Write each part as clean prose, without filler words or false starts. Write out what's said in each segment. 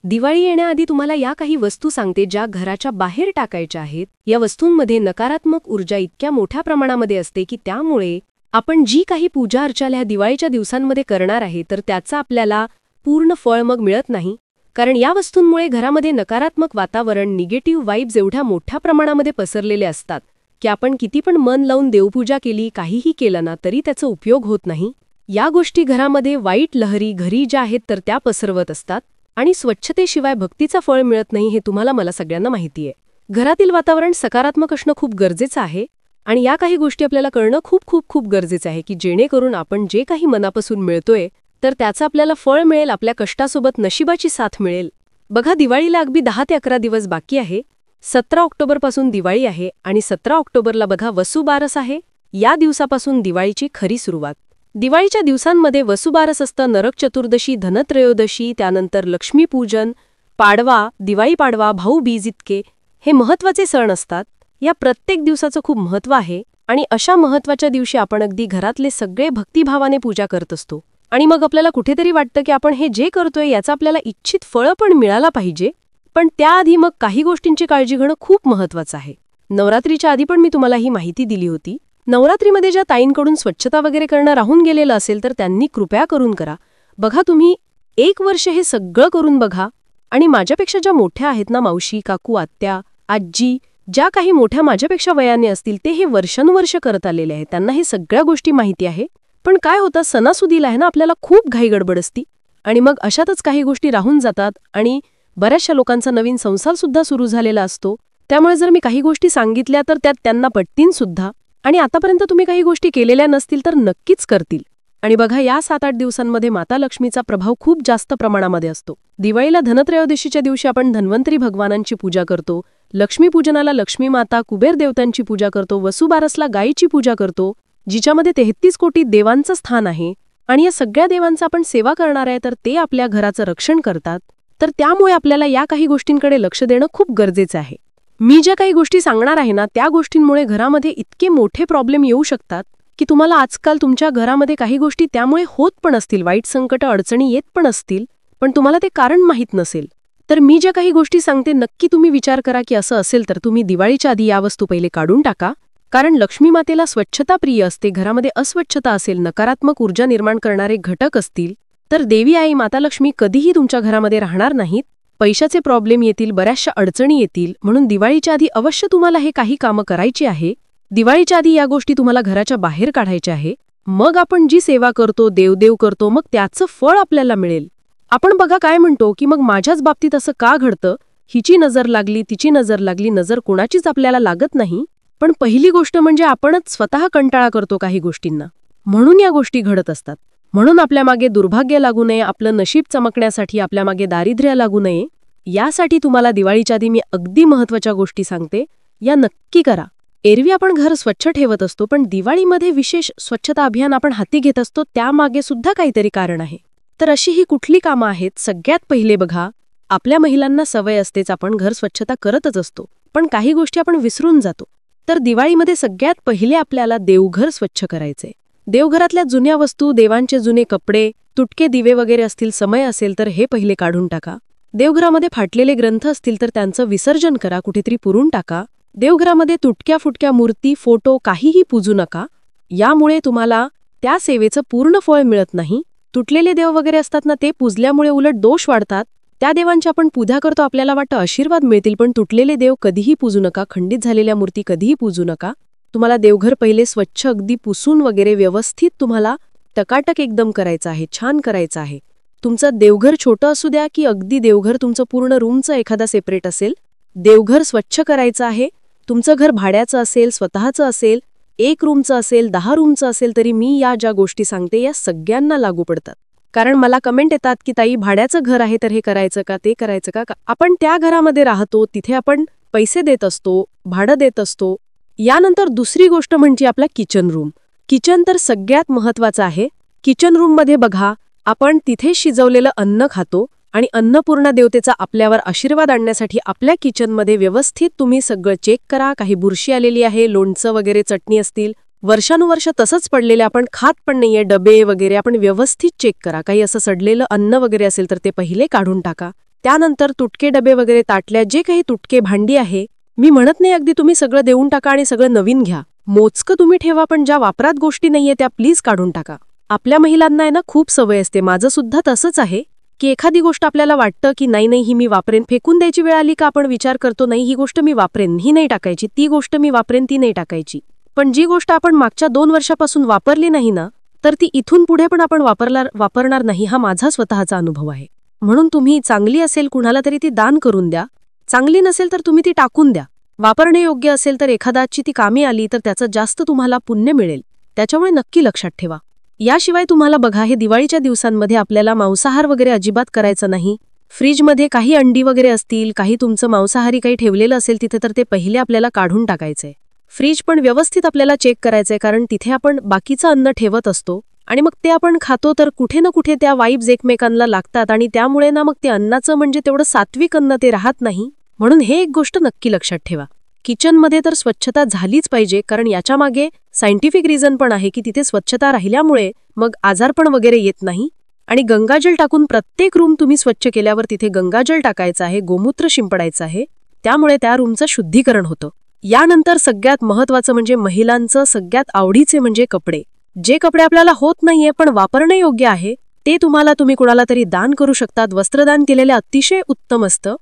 दिवाळी येण्याआधी तुम्हाला या काही वस्तू सांगते ज्या घराच्या बाहेर टाकायच्या आहेत. या वस्तूंमध्ये नकारात्मक ऊर्जा इतक्या मोठ्या प्रमाणामध्ये असते की त्यामुळे आपण जी काही पूजा अर्चा दिवाळीच्या दिवसांमध्ये करणार आहे तर त्याचा आपल्याला पूर्ण फळ मग मिळत नाही. कारण या वस्तूंमुळे घरामध्ये नकारात्मक वातावरण, निगेटिव्ह वाइब्स एवढ्या मोठ्या प्रमाणामध्ये पसरलेले असतात की आपण किती पण मन लावून देवपूजा केली, काहीही केलं ना तरी त्याचा उपयोग होत नाही. या गोष्टी घरामध्ये वाईट लहरी घरी ज्या आहेत तर त्या पसरवत असतात आणि स्वच्छतेशिवाय भक्तीचा फळ मिळत नाही हे तुम्हाला मला सगळ्यांना माहिती आहे. घरातील वातावरण सकारात्मक असणं खूप गरजेचं आहे आणि या काही गोष्टी आपल्याला कळणं खूप खूप खूप गरजेचं आहे की जेणेकरून आपण जे काही मनापासून मिळतोय तर त्याचं आपल्याला फळ मिळेल, आपल्या कष्टासोबत नशिबाची साथ मिळेल. बघा, दिवाळीला अगदी 10 ते 11 दिवस बाकी आहे. 17 ऑक्टोबरपासून दिवाळी आहे आणि 17 ऑक्टोबरला बघा वसुबारस आहे. या दिवसापासून दिवाळीची खरी सुरुवात. दिवाळीच्या दिवसांमध्ये वसुबारस असतं, नरक चतुर्दशी, धनत्रयोदशी, त्यानंतर लक्ष्मीपूजन, पाडवा, दिवाळी पाडवा, भाऊबीज इतके हे महत्त्वाचे सण असतात. या प्रत्येक दिवसाचं खूप महत्त्व आहे आणि अशा महत्त्वाच्या दिवशी आपण अगदी घरातले सगळे भक्तिभावाने पूजा करत असतो. आणि मग आपल्याला कुठेतरी वाटतं की आपण हे जे करतोय याचं आपल्याला इच्छित फळ पण मिळाला पाहिजे. पण त्याआधी मग काही गोष्टींची काळजी घेणं खूप महत्त्वाचं आहे. नवरात्रीच्या आधी पण मी तुम्हाला ही माहिती दिली होती. नवरात्रीमध्ये ज्या ताईंकडून स्वच्छता वगैरे करणं राहून गेलेलं असेल तर त्यांनी कृपया करून करा. बघा, तुम्ही 1 वर्ष हे सगळं करून बघा आणि माझ्यापेक्षा ज्या मोठ्या आहेत ना, मावशी, काकू, आत्या, आजी, ज्या काही मोठ्या माझ्यापेक्षा वयाने असतील ते हे वर्षानुवर्ष करत आलेले आहेत, त्यांना हे सगळ्या गोष्टी माहिती आहे. पण काय होतं, सणासुदीला आहे ना आपल्याला खूप घाई गडबड असती आणि मग अशातच काही गोष्टी राहून जातात आणि बऱ्याचशा लोकांचा नवीन संसार सुद्धा सुरू झालेला असतो. त्यामुळे जर मी काही गोष्टी सांगितल्या तर त्यात त्यांना पटतील सुद्धा आणि आतापर्यंत तुम्ही काही गोष्टी केलेल्या नसतील तर नक्कीच करतील. आणि बघा, या 7-8 दिवसांमध्ये माता लक्ष्मीचा प्रभाव खूप जास्त प्रमाणामध्ये असतो. दिवाळीला धनत्रयोदशीच्या दिवशी आपण धन्वंतरी भगवानांची पूजा करतो, लक्ष्मीपूजनाला लक्ष्मी माता, कुबेर देवतांची पूजा करतो, वसुबारसला गायीची पूजा करतो जिच्यामध्ये 33 कोटी देवांचं स्थान आहे आणि या सगळ्या देवांचा आपण सेवा करणार आहे तर ते आपल्या घराचं रक्षण करतात. तर त्यामुळे आपल्याला या काही गोष्टींकडे लक्ष देणं खूप गरजेचं आहे. मी ज्या काही गोष्टी सांगणार आहे ना त्या गोष्टींमुळे घरामध्ये इतके मोठे प्रॉब्लेम येऊ शकतात की तुम्हाला आजकाल तुमच्या घरामध्ये काही गोष्टी त्यामुळे होत पण असतील, वाईट संकट, अडचणी येत पण असतील, पण तुम्हाला ते कारण माहीत नसेल. तर मी ज्या काही गोष्टी सांगते नक्की तुम्ही विचार करा की असं असेल तर तुम्ही दिवाळीच्या आधी या वस्तू पहिले काढून टाका. कारण लक्ष्मी मातेला स्वच्छता प्रिय असते. घरामध्ये अस्वच्छता असेल, नकारात्मक ऊर्जा निर्माण करणारे घटक असतील तर देवी आई माता लक्ष्मी कधीही तुमच्या घरामध्ये राहणार नाहीत. पैशाचे प्रॉब्लेम येतील, बऱ्याचशा अडचणी येतील. म्हणून दिवाळीच्या आधी अवश्य तुम्हाला हे काही कामं करायची आहे. दिवाळीच्या आधी या गोष्टी तुम्हाला घराच्या बाहेर काढायच्या आहे. मग आपण जी सेवा करतो, देवदेव करतो, मग त्याचं फळ आपल्याला मिळेल. आपण बघा काय म्हणतो की मग माझ्याच बाबतीत असं का घडतं, हिची नजर लागली, तिची नजर लागली. नजर कोणाचीच आपल्याला लागत नाही. पण पहिली गोष्ट म्हणजे आपणच स्वतः कंटाळा करतो काही गोष्टींना, म्हणून या गोष्टी घडत असतात. म्हणून आपल्या मागे दुर्भाग्य लागू नये, आपलं नशीब चमकण्यासाठी आपल्या मागे दारिद्र्य लागू नये, यासाठी तुम्हाला दिवाळीच्या आधी मी अगदी महत्त्वाच्या गोष्टी सांगते, या नक्की करा. एरवी आपण घर स्वच्छ ठेवत असतो, पण दिवाळीमध्ये विशेष स्वच्छता अभियान आपण हाती घेत असतो, त्यामागे सुद्धा काहीतरी कारण आहे. तर अशी ही कुठली कामं आहेत? सगळ्यात पहिले बघा, आपल्या महिलांना सवय असतेच, आपण घर स्वच्छता करतच असतो, पण काही गोष्टी आपण विसरून जातो. तर दिवाळीमध्ये सगळ्यात पहिले आपल्याला देवघर स्वच्छ करायचे. देवघरातल्या जुन्या वस्तू, देवांचे जुने कपडे, तुटके दिवे वगैरे असतील, समय असेल तर हे पहिले काढून टाका. देवघरामध्ये फाटलेले ग्रंथ असतील तर त्यांचं विसर्जन करा, कुठेतरी पुरून टाका. देवघरामध्ये तुटक्या फुटक्या मूर्ती, फोटो काहीही पूजू नका. यामुळे तुम्हाला त्या सेवेचं पूर्ण फळ मिळत नाही. तुटलेले देव वगैरे असतात ना, ते पूजल्यामुळे उलट दोष वाढतात. त्या देवांची आपण पूजा करतो, आपल्याला वाटतं आशीर्वाद मिळतील, पण तुटलेले देव कधीही पूजू नका. खंडित झालेल्या मूर्ती कधीही पूजू नका. तुम्हाला देवघर पहिले स्वच्छ अगदी पुसून वगैरे व्यवस्थित तुम्हाला टकाटक एकदम करायचं आहे, छान करायचं आहे. तुमचं देवघर छोटं असू द्या की अगदी देवघर तुमचं पूर्ण रूमचं एखादा सेपरेट असेल, देवघर स्वच्छ करायचं आहे. तुमचं घर भाड्याचं असेल, स्वतःचं असेल, 1 रूमचं असेल, 10 रूमचं असेल, तरी मी या ज्या गोष्टी सांगते या सगळ्यांना लागू पडतात. कारण मला कमेंट येतात की ताई, भाड्याचं घर आहे तर हे करायचं का, ते करायचं का? आपण त्या घरामध्ये राहतो, तिथे आपण पैसे देत असतो, भाडं देत असतो. यानंतर दुसरी गोष्ट म्हणजे आपला किचन रूम. किचन तर सगळ्यात महत्त्वाचं आहे. किचन रूममध्ये बघा, आपण तिथे शिजवलेलं अन्न खातो आणि अन्नपूर्णा देवतेचा आपल्यावर आशीर्वाद आणण्यासाठी आपल्या किचनमध्ये व्यवस्थित तुम्ही सगळं चेक करा. काही बुरशी आलेली आहे, लोणचं वगैरे, चटणी असतील, वर्षानुवर्ष तसंच पडलेले आपण खात पण नाहीये, डबे वगैरे आपण व्यवस्थित चेक करा. काही असं सडलेलं अन्न वगैरे असेल तर ते पहिले काढून टाका. त्यानंतर तुटके डबे वगैरे, ताटल्या, जे काही तुटके भांडी आहे, मी म्हणत नाही अगदी तुम्ही सगळं देऊन टाका आणि सगळं नवीन घ्या. मोजकं तुम्ही ठेवा, पण ज्या वापरात गोष्टी नाहीये त्या प्लीज काढून टाका. आपल्या महिलांना आहे ना खूप सवय असते, माझं सुद्धा तसंच आहे, की एखादी गोष्ट आपल्याला वाटतं की नाही नाही ही मी वापरेन, फेकून द्यायची वेळ आली का आपण विचार करतो नाही ही गोष्ट मी वापरेन, ही नाही टाकायची, ती गोष्ट मी वापरेन, ती नाही टाकायची. पण जी गोष्ट आपण मागच्या 2 वर्षापासून वापरली नाही ना, तर ती इथून पुढे पण आपण वापरणार नाही. हा माझा स्वतःचा अनुभव आहे. म्हणून तुम्ही चांगली असेल कुणाला तरी ती दान करून द्या, चांगली नसेल तर तुम्ही ती टाकून द्या. वापरणे योग्य असेल तर एखादाची ती कामी आली तर त्याचं जास्त तुम्हाला पुण्य मिळेल. त्याच्यामुळे नक्की लक्षात ठेवा. याशिवाय तुम्हाला बघा, हे दिवाळीच्या दिवसांमध्ये आपल्याला मांसाहार वगैरे अजिबात करायचं नाही. फ्रीजमध्ये काही अंडी वगैरे असतील, काही तुमचं मांसाहारी काही ठेवलेलं असेल तिथे, तर ते पहिले आपल्याला काढून टाकायचंय. फ्रीज पण व्यवस्थित आपल्याला चेक करायचंय, कारण तिथे आपण बाकीचं अन्न ठेवत असतो आणि मग ते आपण खातो तर कुठे ना कुठे त्या वाइब्स एकमेकांना लागतात आणि त्यामुळे ना मग ते अन्नाचं म्हणजे तेवढं सात्विक अन्न ते राहत नाही. म्हणून हे एक गोष्ट नक्की लक्षात ठेवा. किचनमध्ये तर स्वच्छता झालीच पाहिजे, कारण याच्यामागे सायंटिफिक रिझन पण आहे की तिथे स्वच्छता राहिल्यामुळे मग आजारपण वगैरे येत नाही. आणि गंगाजल टाकून प्रत्येक रूम तुम्ही स्वच्छ केल्यावर तिथे गंगाजल टाकायचं आहे, गोमूत्र शिंपडायचं आहे, त्यामुळे त्या रूमचं शुद्धीकरण होतं. यानंतर सगळ्यात महत्त्वाचं म्हणजे महिलांचं सगळ्यात आवडीचे म्हणजे कपडे. जे कपडे आपल्याला होत नाहीये पण वापरणे योग्य आहे ते तुम्ही कुणाला तरी दान करू शकतात. वस्त्रदान केलेले अतिशय उत्तम असतं.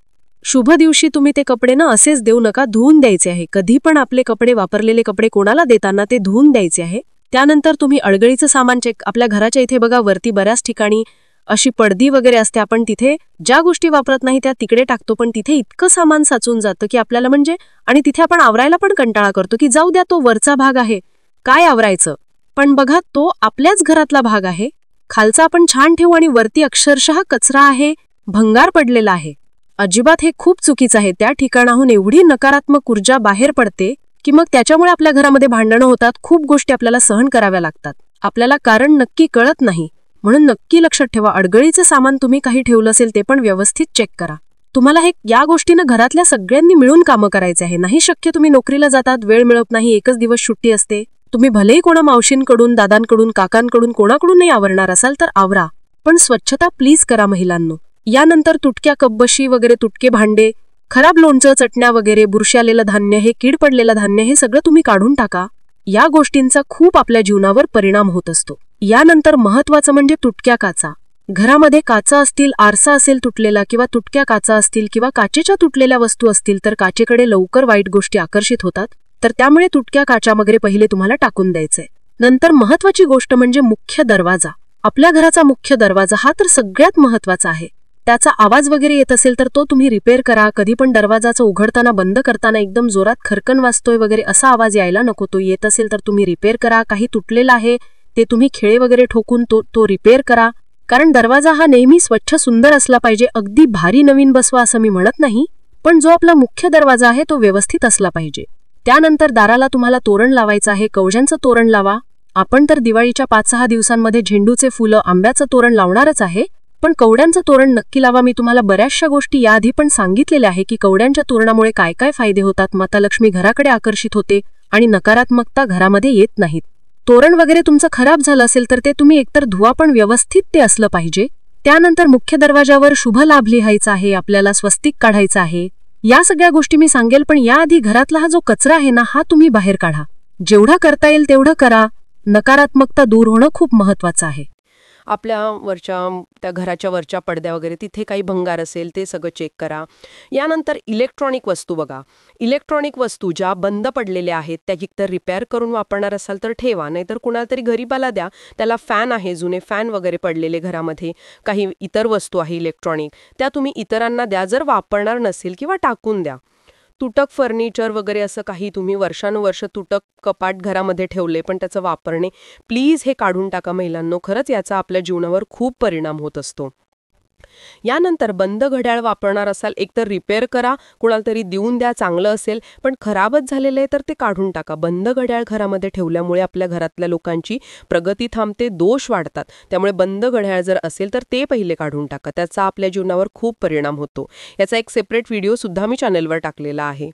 शुभ दिवशी तुम्ही ते कपडे ना असेच देऊ नका, धुवून द्यायचे आहे. कधी पण आपले कपडे, वापरलेले कपडे कोणाला देताना ते धुवून द्यायचे आहे. त्यानंतर तुम्ही अडगळीचं सामान चेक, आपल्या घराच्या इथे बघा वरती बऱ्याच ठिकाणी अशी पडदी वगैरे असते, आपण तिथे ज्या गोष्टी वापरत नाही त्या तिकडे टाकतो, पण तिथे इतकं सामान साचून जातं की आपल्याला म्हणजे, आणि तिथे आपण आवरायला पण कंटाळा करतो की जाऊ द्या तो वरचा भाग आहे, काय आवरायचं. पण बघा तो आपल्याच घरातला भाग आहे. खालचा आपण छान ठेवू आणि वरती अक्षरशः कचरा आहे, भंगार पडलेला आहे. अजिबात हे खूप चुकीचं आहे. त्या ठिकाणाहून एवढी नकारात्मक ऊर्जा बाहेर पडते की मग त्याच्यामुळे आपल्या घरामध्ये भांडणं होतात, खूप गोष्टी आपल्याला सहन कराव्या लागतात. आपल्याला कारण नक्की कळत नाही. म्हणून नक्की लक्षात ठेवा, अडगळीचं सामान तुम्ही काही ठेवलं असेल ते पण व्यवस्थित चेक करा. तुम्हाला या गोष्टीनं घरातल्या सगळ्यांनी मिळून कामं करायचे आहे. नाही शक्य, तुम्ही नोकरीला जातात, वेळ मिळत नाही, एकच दिवस सुट्टी असते, तुम्ही भलेही कोणा मावशींकडून, दादांकडून, काकांकडून, कोणाकडूनही आवरणार असाल तर आवरा, पण स्वच्छता प्लीज करा महिलांनो. यानंतर तुटक्या कपबशी वगैरे, तुटके भांडे, खराब लोणचं, चटण्या वगैरे, बुरशी आलेलं धान्य, हे कीड पडलेलं धान्य, हे सगळं तुम्ही काढून टाका. या गोष्टींचा खूप आपल्या जीवनावर परिणाम होत असतो. यानंतर महत्त्वाचं म्हणजे तुटक्या काचा. घरामध्ये काचा असतील, आरसा असेल तुटलेला, किंवा तुटक्या काचा असतील किंवा काचेच्या तुटलेल्या वस्तू असतील तर काचेकडे लवकर वाईट गोष्टी आकर्षित होतात. तर त्यामुळे तुटक्या काचा वगैरे पहिले तुम्हाला टाकून द्यायचंय. नंतर महत्त्वाची गोष्ट म्हणजे मुख्य दरवाजा. आपल्या घराचा मुख्य दरवाजा हा तर सगळ्यात महत्त्वाचा आहे. त्याचा आवाज वगैरे येत असेल तर तो तुम्ही रिपेअर करा. कधी पण दरवाजाचं उघडताना बंद करताना एकदम जोरात खरकन वाजतोय वगैरे असा आवाज यायला नको. तो येत असेल तर तुम्ही रिपेअर करा. काही तुटलेला आहे ते तुम्ही खिळे वगैरे ठोकून तो रिपेअर करा. कारण दरवाजा हा नेहमी स्वच्छ सुंदर असला पाहिजे. अगदी भारी नवीन बसवा असं मी म्हणत नाही, पण जो आपला मुख्य दरवाजा आहे तो व्यवस्थित असला पाहिजे. त्यानंतर दाराला तुम्हाला तोरण लावायचं आहे, कवजांचं तोरण लावा. आपण तर दिवाळीच्या 5-6 दिवसांमध्ये झेंडूचे फुलं, आंब्याचं तोरण लावणारच आहे, पण कवड्यांचं तोरण नक्की लावा. मी तुम्हाला बऱ्याचशा गोष्टी याआधी पण सांगितलेल्या आहे की कवड्यांच्या तोरणामुळे काय काय फायदे होतात. माता लक्ष्मी घराकडे आकर्षित होते आणि नकारात्मकता घरामध्ये येत नाहीत. तोरण वगैरे तुमचं खराब झालं असेल तर ते तुम्ही एकतर धुवा, पण व्यवस्थित ते असलं पाहिजे. त्यानंतर मुख्य दरवाजावर शुभ लाभ लिहायचा आहे, आपल्याला स्वस्तिक काढायचं आहे. या सगळ्या गोष्टी मी सांगेल, पण याआधी घरातला हा जो कचरा आहे ना, हा तुम्ही बाहेर काढा. जेवढा करता येईल तेवढं करा. नकारात्मकता दूर होणं खूप महत्त्वाचं आहे. त्या घराच्या वरच्या पडद्या वगैरे तिथे काही भंगार असेल ते सगळं चेक करा. यानंतर इलेक्ट्रॉनिक वस्तू बघा. इलेक्ट्रॉनिक वस्तू ज्या बंद पडलेल्या आहेत त्या एकतर रिपेअर करून वापरणार असाल तर ठेवा, नाहीतर कुणाला तरी गरीबाला द्या. त्याला फॅन आहे, जुने फॅन वगैरे पडलेले घरामध्ये, काही इतर वस्तू आहे इलेक्ट्रॉनिक, त्या तुम्ही इतरांना द्या जर वापरणार नसेल, किंवा टाकून द्या. तुटक फर्निचर वगैरे असं काही तुम्ही वर्षानुवर्ष तुटक कपाट घरामध्ये ठेवले पण त्याचं वापरणे, प्लीज हे काढून टाका महिलांनो. खरंच याचा आपल्या जीवनावर खूप परिणाम होत असतो. यानंतर बंद घड्याळ वापरणार असाल एकतर रिपेअर करा, कुणाला तरी देऊन द्या, चांगलं असेल. पण खराबच झालेलं आहे तर ते काढून टाका. बंद घड्याळ घरामध्ये ठेवल्यामुळे आपल्या घरातल्या लोकांची प्रगती थांबते, दोष वाढतात. त्यामुळे बंद घड्याळ जर असेल तर ते पहिले काढून टाका. त्याचा आपल्या जीवनावर खूप परिणाम होतो. याचा एक सेपरेट व्हिडिओ सुद्धा मी चॅनलवर टाकलेला आहे.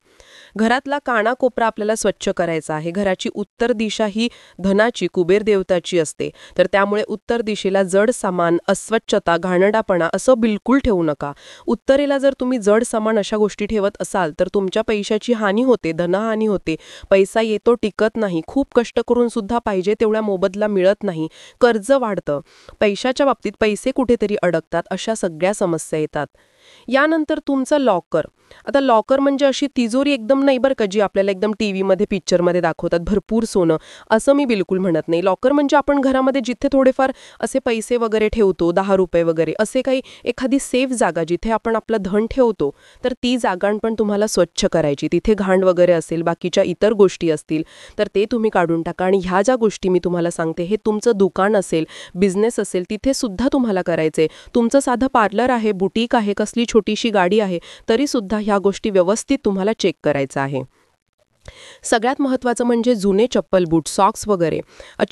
घरातला कानाकोपरा आपल्याला स्वच्छ करायचा आहे. घराची उत्तर दिशा ही धनाची, कुबेर देवताची असते, तर त्यामुळे उत्तर दिशेला जड सामान, अस्वच्छता, घाणेरडापणा असं असं बिलकुल ठेवू नका. उत्तरेला जर तुम्ही जड सामान अशा गोष्टी ठेवत असाल तर तुमच्या पैशाची हानी होते, धनहानी होते, पैसा येतो टिकत नाही, खूप कष्ट करून सुद्धा पाहिजे तेवढ्या मोबदला मिळत नाही, कर्ज वाढतं, पैशाच्या बाबतीत पैसे कुठेतरी अडकतात, अशा सगळ्या समस्या येतात. यानंतर तुमचं लॉकर. आता लॉकर म्हणजे अशी तिजोरी एकदम नाही बरं का, जी आपल्याला एकदम टीव्हीमध्ये पिक्चरमध्ये दाखवतात भरपूर सोनं, असं मी बिलकुल म्हणत नाही. लॉकर म्हणजे आपण घरामध्ये जिथे थोडेफार असे पैसे वगैरे ठेवतो, 10 रुपये वगैरे, असे काही एखादी सेफ जागा जिथे आपण आपलं धन ठेवतो, तर ती जागा पण तुम्हाला स्वच्छ करायची. तिथे घाण वगैरे असेल, बाकीच्या इतर गोष्टी असतील तर ते तुम्ही काढून टाका. आणि ह्या ज्या गोष्टी मी तुम्हाला सांगते, हे तुमचं दुकान असेल, बिझनेस असेल, तिथे सुद्धा तुम्हाला करायचंय. तुमचं साधं पार्लर आहे, बुटीक आहे, कसली छोटीशी गाडी आहे, तरी सुद्धा ह्या गोष्टी व्यवस्थित तुम्हाला चेक करायचं आहे. सगळ्यात महत्त्वाचं म्हणजे जुने चप्पल बूट, सॉक्स वगैरे.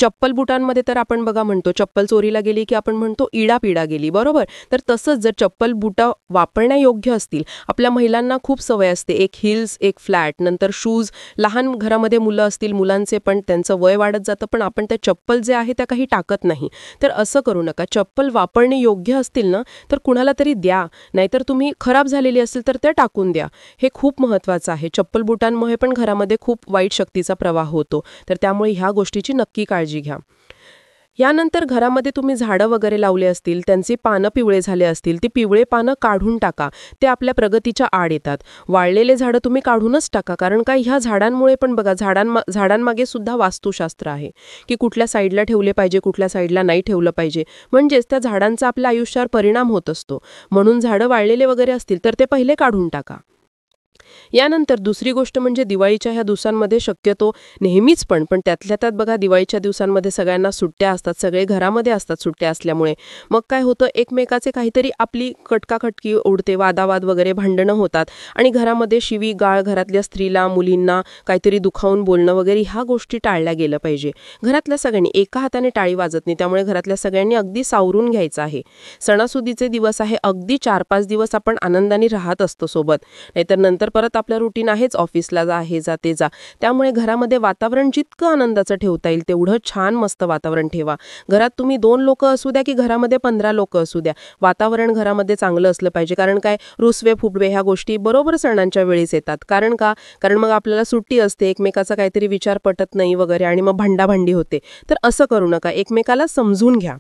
चप्पल बुटांमध्ये तर आपण बघा म्हणतो, चप्पल चोरीला गेली की आपण म्हणतो इडापिडा गेली, बरोबर? तर तसंच जर चप्पल बुटं वापरण्यायोग्य असतील, आपल्या महिलांना खूप सवय असते, एक हिल्स, एक फ्लॅट, नंतर शूज. लहान घरामध्ये मुलं असतील, मुलांचे पण त्यांचं वय वाढत जातं, पण आपण त्या चप्पल जे आहे त्या काही टाकत नाही. तर असं करू नका. चप्पल वापरणे योग्य असतील ना, तर कुणाला तरी द्या, नाहीतर तुम्ही खराब झालेली असेल तर त्या टाकून द्या. हे खूप महत्त्वाचं आहे. चप्पल बुटांमुळे पण घरामध्ये खूप वाईट शक्तीचा प्रवाह होतो, तर त्यामुळे ह्या गोष्टीची नक्की काळजी घ्या. यानंतर घरामध्ये तुम्ही झाडं वगैरे लावले असतील, त्यांचे पानं पिवळे झाले असतील, ती पिवळे पानं काढून टाका. ते आपल्या प्रगतीच्या आड येतात. वाळलेले झाडं तुम्ही काढूनच टाका, कारण काय ह्या झाडांमुळे पण बघा, झाडांमागे सुद्धा वास्तुशास्त्र आहे की कुठल्या साईडला ठेवले पाहिजे, कुठल्या साईडला नाही ठेवलं पाहिजे. म्हणजेच त्या झाडांचा आपल्या आयुष्यावर परिणाम होत असतो. म्हणून झाडं वाळलेले वगैरे असतील तर ते पहिले काढून टाका. यानंतर दुसरी गोष्ट म्हणजे दिवाळीच्या ह्या दिवसांमध्ये शक्यतो नेहमीच पण त्यातल्या त्यात बघा, दिवाळीच्या दिवसांमध्ये सगळ्यांना सुट्ट्या असतात, सगळे घरामध्ये असतात सुट्ट्या असल्यामुळे. मग काय होतं, एकमेकाचे काहीतरी आपली कटकाकटकी उडते, वादावाद वगैरे, भांडणं होतात आणि घरामध्ये शिवीगाळ, घरातल्या स्त्रीला, मुलींना काहीतरी दुखावून बोलणं वगैरे, ह्या गोष्टी टाळल्या गेलं पाहिजे. घरातल्या सगळ्यांनी एका हाताने टाळी वाजत नाही, त्यामुळे घरातल्या सगळ्यांनी अगदी सावरून घ्यायचं आहे. सणासुदीचे दिवस आहे, अगदी 4-5 दिवस आपण आनंदाने राहत असतो सोबत, नाहीतर नंतर परत आपलं रुटीन आहेच, ऑफिसला जा, हे जा, ते जा. त्यामुळे घरामध्ये वातावरण जितकं आनंदाचं ठेवता येईल तेवढं छान मस्त वातावरण ठेवा. घरात तुम्ही 2 लोकं असू द्या की घरामध्ये 15 लोकं असू द्या, वातावरण घरामध्ये चांगलं असलं पाहिजे. कारण काय, रुसवे फुगवे ह्या गोष्टी बरोबर सणांच्या वेळेस येतात. कारण मग आपल्याला सुट्टी असते, एकमेकाचा काहीतरी विचार पटत नाही वगैरे, आणि मग भांडाभांडी होते. तर असं करू नका, एकमेकाला समजून घ्या.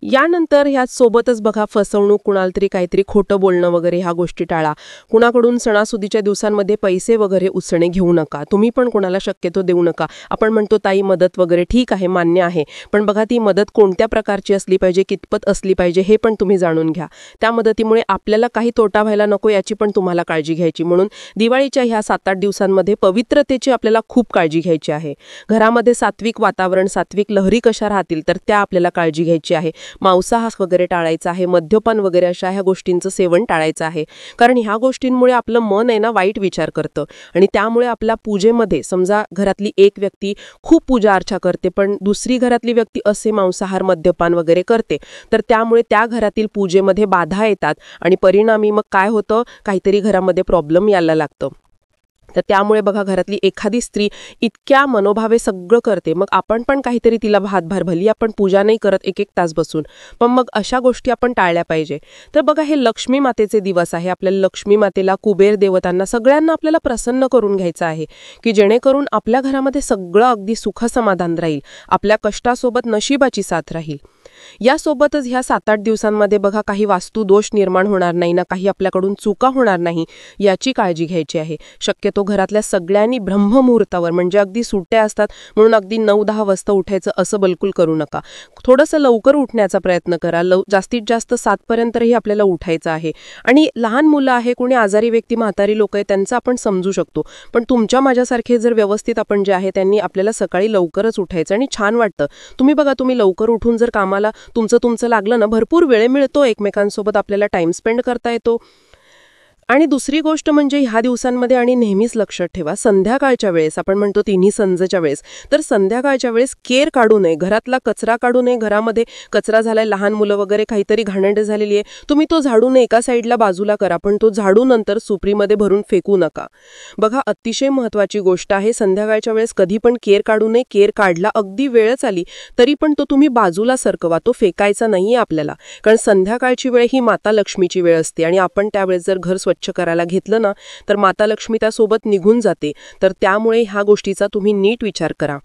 यानंतर ह्या सोबतच बघा, फसवणूक, कुणाला तरी काहीतरी खोटं बोलणं वगैरे, ह्या गोष्टी टाळा. कुणाकडून सणासुदीच्या दिवसांमध्ये पैसे वगैरे उसणे घेऊ नका. तुम्ही पण कोणाला शक्यतो देऊ नका. आपण म्हणतो ताई मदत वगैरे, ठीक आहे, मान्य आहे, पण बघा ती मदत कोणत्या प्रकारची असली पाहिजे, कितपत असली पाहिजे, हे पण तुम्ही जाणून घ्या. त्या मदतीमुळे आपल्याला काही तोटा व्हायला नको, याची पण तुम्हाला काळजी घ्यायची. म्हणून दिवाळीच्या ह्या 7-8 दिवसांमध्ये पवित्रतेची आपल्याला खूप काळजी घ्यायची आहे. घरामध्ये सात्विक वातावरण, सात्विक लहरी कशा राहतील तर त्या आपल्याला काळजी घ्यायची आहे. मांसाहार वगैरे टाळायचा आहे, मद्यपान वगैरे अशा ह्या गोष्टींचं सेवन टाळायचं आहे. कारण ह्या गोष्टींमुळे आपलं मन आहे ना, वाईट विचार करतं, आणि त्यामुळे आपल्या पूजेमध्ये, समजा घरातली एक व्यक्ती खूप पूजा अर्चा करते, पण दुसरी घरातली व्यक्ती असे मांसाहार, मद्यपान वगैरे करते, तर त्यामुळे त्या घरातील पूजेमध्ये बाधा येतात आणि परिणामी मग काय होतं, काहीतरी घरामध्ये प्रॉब्लेम यायला लागतं. तर त्यामुळे बघा, घरातली एखादी स्त्री इतक्या मनोभावे सगळं करते, मग आपण पण काहीतरी तिला हातभार, भली आपण पूजा नाही करत 1-1 तास बसून, पण मग अशा गोष्टी आपण टाळल्या पाहिजे. तर बघा, हे लक्ष्मी मातेचे दिवस आहे. आपल्याला लक्ष्मी मातेला, कुबेर देवतांना, सगळ्यांना आपल्याला प्रसन्न करून घ्यायचं आहे, की जेणेकरून आपल्या घरामध्ये सगळं अगदी सुख समाधान राहील, आपल्या कष्टासोबत नशिबाची साथ राहील. यासोबतच ह्या 7-8 दिवसांमध्ये बघा, काही वास्तुदोष निर्माण होणार नाही ना, काही आपल्याकडून चुका होणार नाही, याची काळजी घ्यायची आहे. शक्यतो घरातल्या सगळ्यांनी ब्रह्ममुहूर्तावर, म्हणजे अगदी सुट्ट्या असतात म्हणून अगदी 9-10 वाजता उठायचं असं बिलकुल करू नका. थोडंसं लवकर उठण्याचा प्रयत्न करा. जास्तीत जास्त 7 पर्यंतही आपल्याला उठायचं आहे. आणि लहान मुलं आहे, कोणी आजारी व्यक्ती, म्हातारी लोक आहे, त्यांचं आपण समजू शकतो, पण तुमच्या माझ्यासारखे जर व्यवस्थित आपण जे आहे त्यांनी आपल्याला सकाळी लवकरच उठायचं आणि छान वाटतं. तुम्ही बघा, तुम्ही लवकर उठून जर कामाला तुमचं लागलं ना, भरपूर वेळ मिळतो, एकमेकांसोबत आपल्याला टाइम स्पेंड करता येतो. आणि दुसरी गोष्ट म्हणजे ह्या दिवसांमध्ये आणि नेहमीच लक्षात ठेवा, संध्याकाळच्या वेळेस आपण म्हणतो तिन्ही संजेच्या वेळेस, तर संध्याकाळच्या वेळेस केर काढू नये, घरातला कचरा काढू नये. घरामध्ये कचरा झालाय, लहान मुलं वगैरे काहीतरी घाणेरडे झालेली आहे, तुम्ही तो झाडून एका साईडला बाजूला करा, पण तो झाडू नंतर सुपरीमध्ये भरून फेकू नका. बघा, अतिशय महत्वाची गोष्ट आहे, संध्याकाळच्या वेळेस कधी पण केर काढू नये. केर काढला, अगदी वेळच आली तरी पण तो तुम्ही बाजूला सरकवा, तो फेकायचा नाहीये आपल्याला. कारण संध्याकाळची वेळ ही माता लक्ष्मीची वेळ असते आणि आपण त्यावेळेस जर घर स्वच्छ करायला घेतलं ना, तर माता लक्ष्मी त्यासोबत निघून जाते. तर त्यामुळे ह्या गोष्टीचा तुम्ही नीट विचार करा.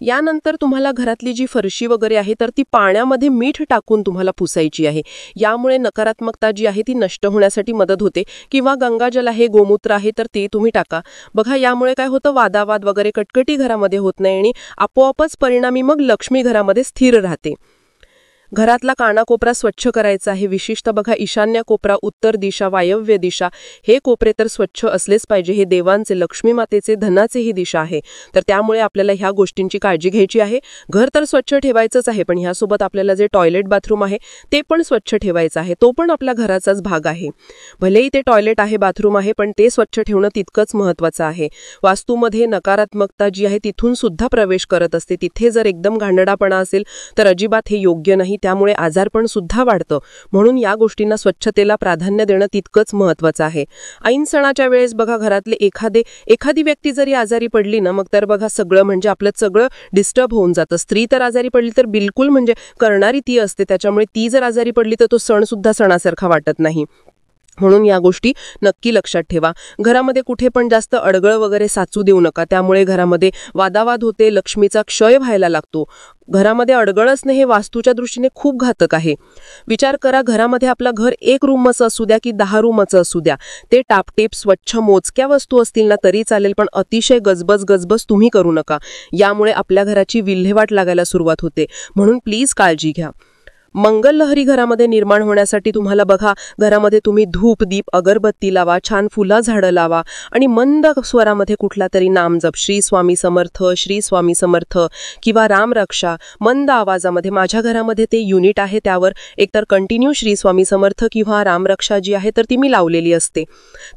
यानंतर तुम्हाला घरातली जी फरशी वगैरे आहे तर ती पाण्यामध्ये मीठ टाकून तुम्हाला पुसायची आहे. यामुळे नकारात्मकता जी आहे ती नष्ट होण्यासाठी मदत होते. किंवा गंगाजल आहे, गोमूत्र आहे, तर ते तुम्ही टाका. बघा, यामुळे काय होतं, वादावाद वगैरे कटकटी घरामध्ये होत नाही आणि आपोआपच परिणामी मग लक्ष्मी घरामध्ये स्थिर राहते. घरातला कानाकोपरा स्वच्छ करायचा आहे. विशेषतः बघा, ईशान्य कोपरा, उत्तर दिशा, वायव्य दिशा, हे कोपरे तर स्वच्छ असलेच पाहिजे. हे देवांचे, लक्ष्मी मातेचे, धनाचे ही दिशा आहे. तर त्यामुळे आपल्याला ह्या गोष्टींची काळजी घ्यायची आहे. घर तर स्वच्छ ठेवायचंच आहे, पण ह्यासोबत आपल्याला जे टॉयलेट बाथरूम आहे ते पण स्वच्छ ठेवायचं आहे. तो पण आपल्या घराचाच भाग आहे. भलेही ते टॉयलेट आहे, बाथरूम आहे, पण ते स्वच्छ ठेवणं तितकंच महत्त्वाचं आहे. वास्तूमध्ये नकारात्मकता जी आहे तिथून सुद्धा प्रवेश करत असते. तिथे जर एकदम घाणेरडापणा असेल तर अजिबात हे योग्य नाही. त्यामुळे आजारपण सुद्धा वाढतं. म्हणून या गोष्टींना, स्वच्छतेला प्राधान्य देणं तितकंच महत्त्वाचं आहे. ऐन सणाच्या वेळेस बघा, घरातले एखादी व्यक्ती जरी आजारी पडली ना, मग तर बघा सगळं म्हणजे आपलं सगळं डिस्टर्ब होऊन जातं. स्त्री तर आजारी पडली तर बिलकुल म्हणजे करणारी ती असते, त्याच्यामुळे ती जर आजारी पडली तर तो सण सुद्धा सणासारखा वाटत नाही. म्हणून या गोष्टी नक्की लक्षात ठेवा. घरामध्ये कुठे पण जास्त अडगळ वगैरे साचू देऊ नका, त्यामुळे घरामध्ये वादावाद होते, लक्ष्मीचा क्षय व्हायला लागतो. घरामध्ये अडगळच नाही, हे वास्तूच्या दृष्टीने खूप घातक आहे. विचार करा, घरामध्ये आपलं घर 1 रूमचं असू द्या की 10 रूमचं असू द्या, ते टापटीप स्वच्छ मोजक्या वस्तू असतील ना तरी चालेल, पण अतिशय गजबज तुम्ही करू नका. यामुळे आपल्या घराची विल्हेवाट लागायला सुरुवात होते. म्हणून प्लीज काळजी घ्या. मंगललहरी घरामध्ये निर्माण होण्यासाठी तुम्हाला बघा, घरामध्ये तुम्ही धूप, दीप, अगरबत्ती लावा, छान फुला झाडं लावा आणि मंद स्वरामध्ये कुठला तरी नामजप, श्री स्वामी समर्थ, श्री स्वामी समर्थ किंवा रामरक्षा, मंद आवाजामध्ये. माझ्या घरामध्ये ते युनिट आहे, त्यावर एकतर कंटिन्यू श्री स्वामी समर्थ किंवा रामरक्षा जी आहे तर ती मी लावलेली असते.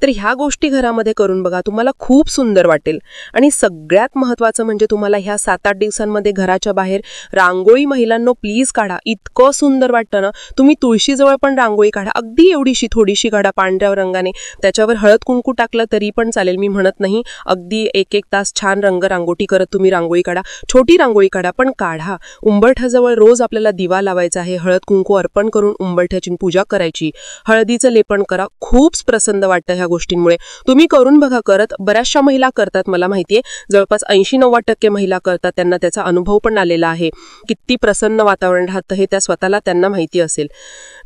तर ह्या गोष्टी घरामध्ये करून बघा, तुम्हाला खूप सुंदर वाटेल. आणि सगळ्यात महत्त्वाचं म्हणजे तुम्हाला ह्या 7-8 दिवसांमध्ये घराच्या बाहेर रांगोळी महिलांनो प्लीज काढा. इतकं सुंदर वाटतं ना. तुम्ही तुळशीजवळ पण रांगोळी काढा, अगदी एवढीशी थोडीशी काढा पांढऱ्या रंगाने, त्याच्यावर हळद कुंकू टाकलं तरी पण चालेल, मी म्हणत नाही. अगदी 1-1 तास छान रांगोटी करत तुम्ही रांगोळी काढा, छोटी रांगोळी काढा, पण काढा. उंबरठ्याजवळ रोज आपल्याला दिवा लावायचा आहे, हळद कुंकू अर्पण करून उंबरठ्याची पूजा करायची, हळदीचं लेपन करा. खूप प्रसन्न वाटतं ह्या गोष्टींमुळे. तुम्ही करून बघा. करत बऱ्याचशा महिला करतात, मला माहितीये जवळपास 80-90% महिला करतात, त्यांना त्याचा अनुभव पण आलेला आहे. किती प्रसन्न वातावरण राहतं हे त्या स्वतःला त्यांना माहिती असेल.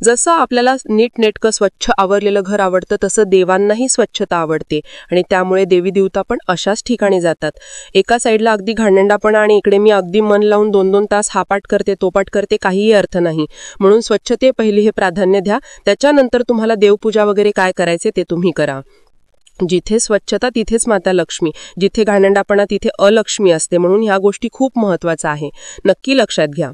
जसं आपल्याला नीटनेटकं स्वच्छ आवरलेलं घर आवडतं, तसं देवांनाही स्वच्छता आवडते आणि त्यामुळे देवी देवता पण अशाच ठिकाणी जातात. एका साईडला अगदी घाणेरडापणा आणि इकडे मी अगदी मन लावून 2-2 तास हा पाठ करते, तो पाठ करते, काहीही अर्थ नाही. म्हणून स्वच्छते पहिली हे प्राधान्य द्या. त्याच्यानंतर तुम्हाला देवपूजा वगैरे काय करायचे ते तुम्ही करा. जिथे स्वच्छता तिथेच माता लक्ष्मी, जिथे घाणेरडापणा तिथे अलक्ष्मी असते. म्हणून ह्या गोष्टी खूप महत्त्वाच्या आहे, नक्की लक्षात घ्या.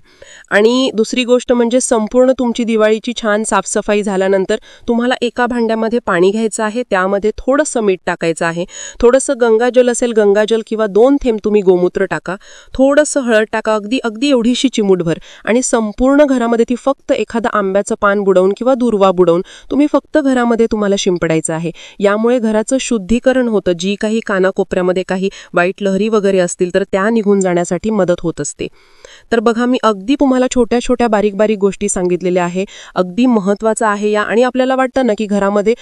आणि दुसरी गोष्ट म्हणजे संपूर्ण तुमची दिवाळीची छान साफसफाई झाल्यानंतर तुम्हाला एका भांड्यामध्ये पाणी घ्यायचं आहे, त्यामध्ये थोडंसं मीठ टाकायचं आहे, थोडंसं गंगाजल असेल गंगाजल किंवा 2 थेंब तुम्ही गोमूत्र टाका, थोडंसं हळद टाका, अगदी एवढीशी चिमूटभर, आणि संपूर्ण घरामध्ये ती फक्त एखादं आंब्याचं पान बुडवून किंवा दुर्वा बुडवून तुम्ही फक्त घरामध्ये तुम्हाला शिंपडायचं आहे. यामुळे घराचं शुद्धीकरण होतं. जी काही कानाकोपऱ्यामध्ये काही वाईट लहरी वगैरे असतील तर त्या निघून जाण्यासाठी मदत होत असते. तर बघा, मी अगदी तुम्हाला छोट्या छोट्या बारीक गोष्टी सांगितलेल्या आहे. अगदी महत्त्वाचं आहे या. आणि आपल्याला वाटतं ना की घरामध्ये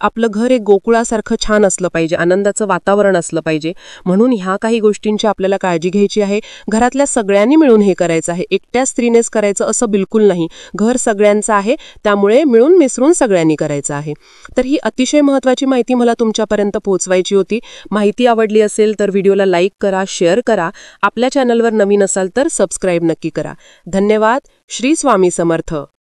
आपलं घर एक गोकुळासारखं छान असलं पाहिजे, आनंदाचं वातावरण असलं पाहिजे. म्हणून ह्या काही गोष्टींची आपल्याला काळजी घ्यायची आहे. घरातल्या सगळ्यांनी मिळून हे करायचं आहे, एकट्या स्त्रीनेच करायचं असं बिलकुल नाही. घर सगळ्यांचं आहे, त्यामुळे मिळून मिसळून सगळ्यांनी करायचं आहे. तर ही अतिशय महत्त्वाची माहिती मला तुमच्यापर्यंत पोहोचवायची होती. माहिती आवडली असेल तर व्हिडिओला लाईक करा, शेअर करा. आपल्या चॅनलवर नवीन असाल तर सबस्क्राईब नक्की करा. धन्यवाद. श्री स्वामी समर्थ.